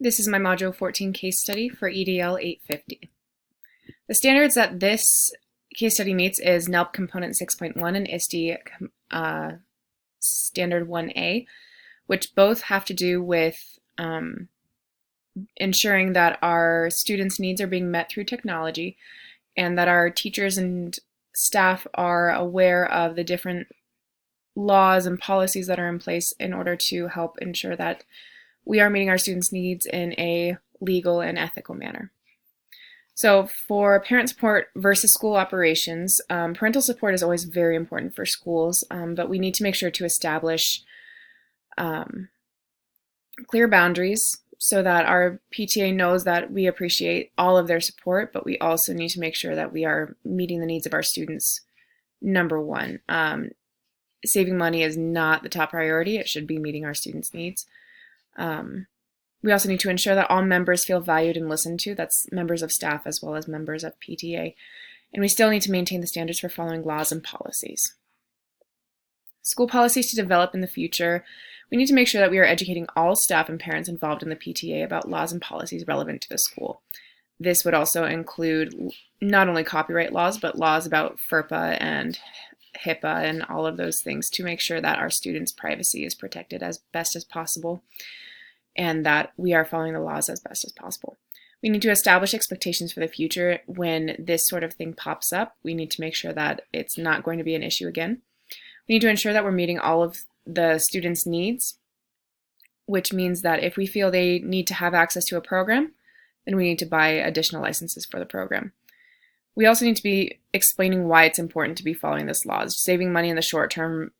This is my Module 14 case study for EDL 850. The standards that this case study meets is NELP Component 6.1 and ISTE Standard 1A, which both have to do with ensuring that our students' needs are being met through technology and that our teachers and staff are aware of the different laws and policies that are in place in order to help ensure that we are meeting our students' needs in a legal and ethical manner. So for parent support versus school operations, parental support is always very important for schools, but we need to make sure to establish clear boundaries so that our PTA knows that we appreciate all of their support, but we also need to make sure that we are meeting the needs of our students. Number one, saving money is not the top priority. It should be meeting our students' needs. We also need to ensure that all members feel valued and listened to. That's members of staff as well as members of PTA. And we still need to maintain the standards for following laws and policies. School policies to develop in the future. We need to make sure that we are educating all staff and parents involved in the PTA about laws and policies relevant to the school. This would also include not only copyright laws, but laws about FERPA and HIPAA and all of those things to make sure that our students' privacy is protected as best as possible and that we are following the laws as best as possible. We need to establish expectations for the future when this sort of thing pops up. We need to make sure that it's not going to be an issue again. We need to ensure that we're meeting all of the students' needs, which means that if we feel they need to have access to a program, then we need to buy additional licenses for the program. We also need to be explaining why it's important to be following this law. Saving money in the short term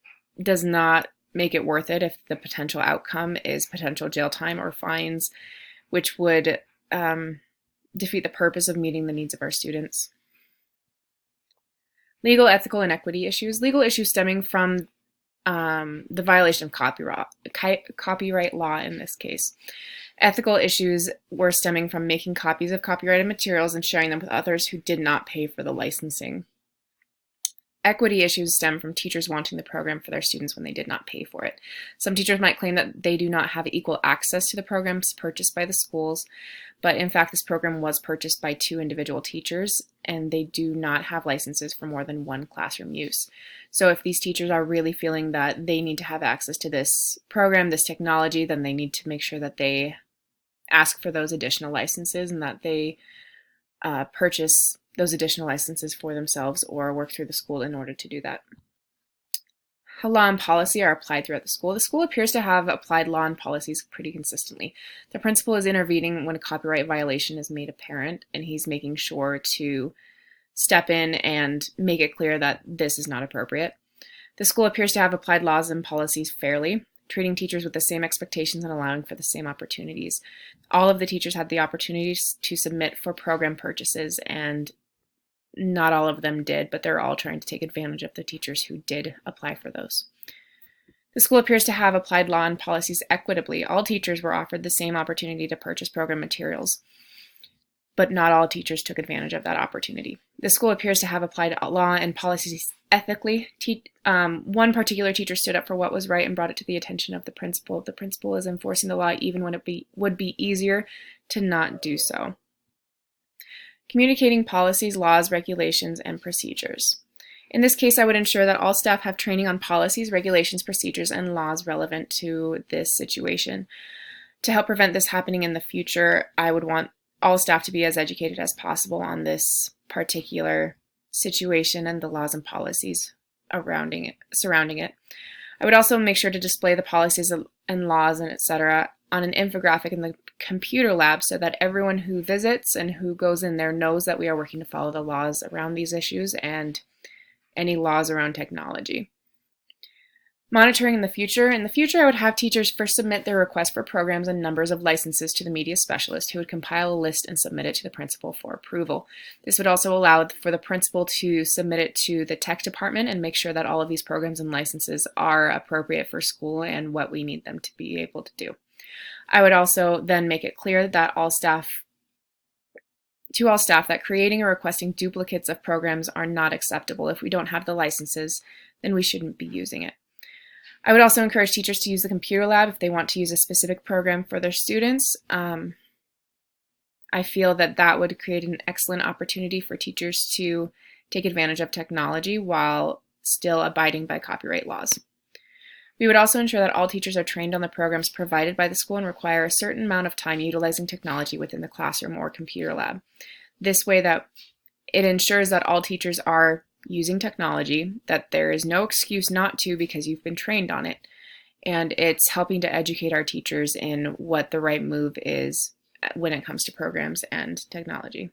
does not make it worth it if the potential outcome is potential jail time or fines, which would defeat the purpose of meeting the needs of our students. Legal, ethical, and equity issues. Legal issues stemming from the violation of copyright law in this case. Ethical issues were stemming from making copies of copyrighted materials and sharing them with others who did not pay for the licensing. Equity issues stem from teachers wanting the program for their students when they did not pay for it. Some teachers might claim that they do not have equal access to the programs purchased by the schools, but in fact this program was purchased by 2 individual teachers and they do not have licenses for more than 1 classroom use. So if these teachers are really feeling that they need to have access to this program, this technology, then they need to make sure that they ask for those additional licenses and that they purchase those additional licenses for themselves or work through the school in order to do that. How law and policy are applied throughout the school. The school appears to have applied law and policies pretty consistently. The principal is intervening when a copyright violation is made apparent, and he's making sure to step in and make it clear that this is not appropriate. The school appears to have applied laws and policies fairly, treating teachers with the same expectations and allowing for the same opportunities. All of the teachers had the opportunities to submit for program purchases, and not all of them did, but they're all trying to take advantage of the teachers who did apply for those. The school appears to have applied law and policies equitably. All teachers were offered the same opportunity to purchase program materials, but not all teachers took advantage of that opportunity. The school appears to have applied law and policies ethically. One particular teacher stood up for what was right and brought it to the attention of the principal. The principal is enforcing the law even when it would be easier to not do so. Communicating policies, laws, regulations, and procedures. In this case, I would ensure that all staff have training on policies, regulations, procedures, and laws relevant to this situation. To help prevent this happening in the future, I would want all staff to be as educated as possible on this particular situation and the laws and policies surrounding it. I would also make sure to display the policies and laws and etc. on an infographic in the computer lab so that everyone who visits and who goes in there knows that we are working to follow the laws around these issues and any laws around technology. Monitoring in the future. In the future, I would have teachers first submit their request for programs and numbers of licenses to the media specialist who would compile a list and submit it to the principal for approval. This would also allow for the principal to submit it to the tech department and make sure that all of these programs and licenses are appropriate for school and what we need them to be able to do. I would also then make it clear that all staff that creating or requesting duplicates of programs are not acceptable. If we don't have the licenses, then we shouldn't be using it. I would also encourage teachers to use the computer lab if they want to use a specific program for their students. I feel that that would create an excellent opportunity for teachers to take advantage of technology while still abiding by copyright laws. We would also ensure that all teachers are trained on the programs provided by the school and require a certain amount of time utilizing technology within the classroom or computer lab. This way that it ensures that all teachers are using technology, that there is no excuse not to because you've been trained on it, and it's helping to educate our teachers in what the right move is when it comes to programs and technology.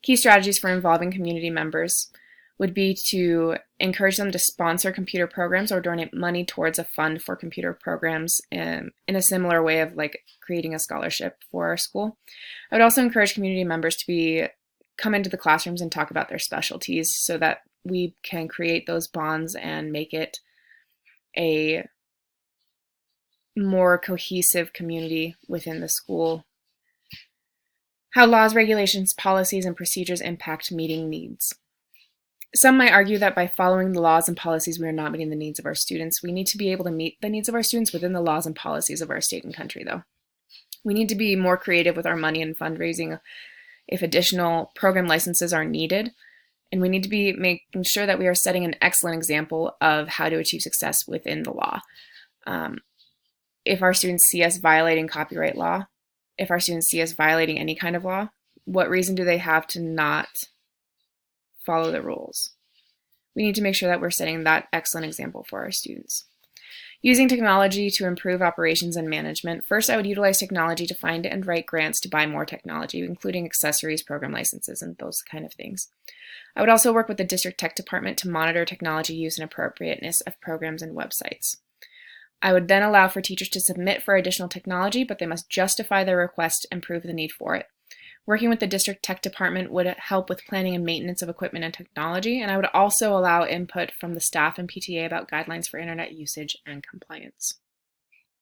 Key strategies for involving community members would be to encourage them to sponsor computer programs or donate money towards a fund for computer programs in a similar way of like creating a scholarship for our school. I would also encourage community members to come into the classrooms and talk about their specialties so that we can create those bonds and make it a more cohesive community within the school. How laws, regulations, policies, and procedures impact meeting needs. Some might argue that by following the laws and policies, we are not meeting the needs of our students. We need to be able to meet the needs of our students within the laws and policies of our state and country, though. We need to be more creative with our money and fundraising if additional program licenses are needed. And we need to be making sure that we are setting an excellent example of how to achieve success within the law. If our students see us violating copyright law, if our students see us violating any kind of law, what reason do they have to not follow the rules? We need to make sure that we're setting that excellent example for our students. Using technology to improve operations and management. First, I would utilize technology to find and write grants to buy more technology, including accessories, program licenses, and those kind of things. I would also work with the district tech department to monitor technology use and appropriateness of programs and websites. I would then allow for teachers to submit for additional technology, but they must justify their request and prove the need for it. Working with the district tech department would help with planning and maintenance of equipment and technology, and I would also allow input from the staff and PTA about guidelines for internet usage and compliance.